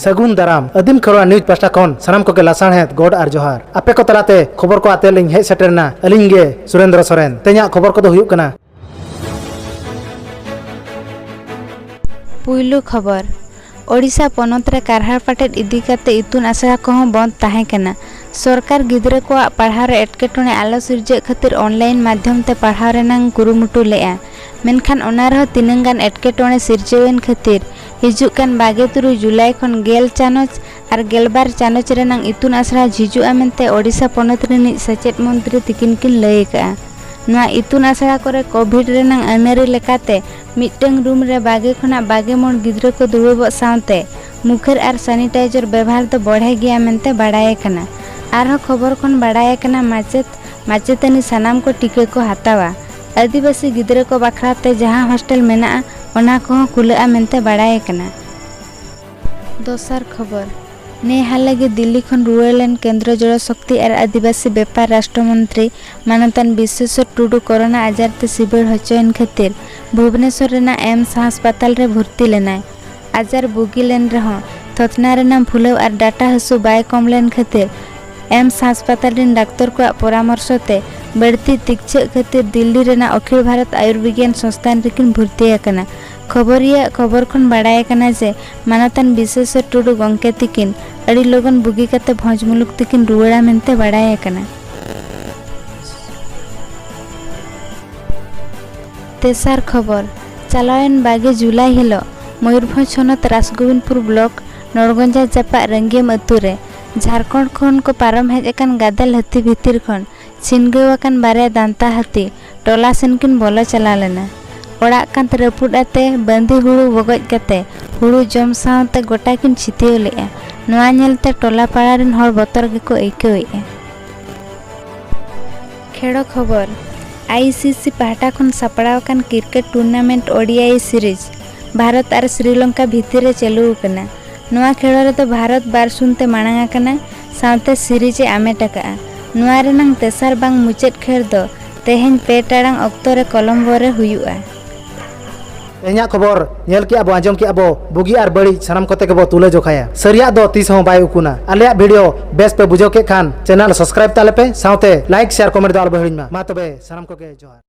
सगुन दाराम आदिम खबरा न्यूज पास्टा खन सानाम को लासाणहेद गोड आर जोहार आपे को तलाते खबर को आते लिंग हे सेटरना अलिंग गे सुरेंद्र सोरेन तेजा खबर को हुयुक कना। पुइलु खबर ओडिशा पनत रे कारहार पाटेट इदी काते इतुन आसरा कोहं बंद ताहे कना। सरकार गिदरे को पढ़ाव रे एटकेटोणे आलो सिरजे खातिर ऑनलाइन माध्यम ते पढ़ाव रेनांग कुरुमुटु लेआ मेनखान ओना रह तिनंगान एटकेटोणे सिरजेवेन खातिर हिजुकान 22 जुलाई खन 10 चानच और 12 चानच रेनांग इतुन आसरा झिजुआ मेनते ओडिशा पनत रिनि सचेत मंत्री तिकिन किन लय का। नवा इतुन आसरा करे कोविड रेनांग अनेरी लेकाते मिटंग रूम रे 22 खना 22 गिद्रा को दुड़ुब सावते मुखर और सैनिटाइजर व्यवहार तो बढ़े गया मेनते बाड़ाय कना। आरह खबर खन बाड़ाय कना माचेतनी सानाम को टीके को हातावा आदिवासी गिद्रा को बाखराते जहां हॉस्टल मेना ओना को खुला मेनते बाड़ाय कना। दोसर खबर ने हालगे दिल्ली खन रुएलन केंद्र जल शक्ति और आदिवासी व्यापार राष्ट्र मंत्री मानतान विश्वेश्वर टुडू कोरोना आजार ते शिविर हचयन खातिर भुवनेश्वर रेना एम्स अस्पताल रे भर्ती लेनाय आजार बुगिलेन रह थथना रेना फुलव और डाटा हसु बाय कमलेन खातिर एम्स अस्पताल रिन डाक्तर को परामर्श ते बढ़ती चिकित्सा खातिर दिल्ली रेना अखिल भारत आयुर्विज्ञान संस्थान रेकिन भर्ती आकना। खबरिया खबर खन बाड़ाय कना जे मानतान विश्वेश्वर टुडू गंके तिकिन अड़ी लोगन बुगी काते भोज मुलुक तिकिन रुवाड़ा मेनते बाड़ाय कना। तेसार खबर चालायन 22 जुलाई हिलो मयूरभंज हनत रासगोविंदपुर ब्लॉक नड़गंजा जापा रंगियम अतुरे झारखंड खन को पारम हेज एकान गादल हाथी भितिर खन छिनगेवाकान बारे दांता हाथी टोला सेनकिन बोलो चला लेना ओड़ा कांत रपुडाते बंदी हुड़ू बगज काते हुड़ू जम सावते गोटाकिन छितियो लेआ नोआ नेलते टोला पाड़ा रिन हर बतर गेको आइकावेआ। खेड़ खबर आईसीसी पाहटा खन सापड़ावकान cricket tournament ODI series Bharat और श्रीलंका भितर चालू कना। नोआ खेड़ रे तो भारत 12-0 ते मांगा कना सावते सीरीज आमेटा नोआ रेनांग तेसार बांग मुचेद खेड़ दो तेहेन 2 टाड़ांग अक्तो रे कोलंबो रे हुयुआ। तेजा खबर नेल के अब आजम के अब बुगी और बड़ी सानाम कोते के तुले जोखाया सरिया दो तीस हो बाय उकुना आलिया वीडियो बेस पे बुझो के खान चैनल सब्सक्राइब ताले पे सावते लाइक शेयर कमेंट दाल बहिड़िन मा तबे सानाम को के जोहार।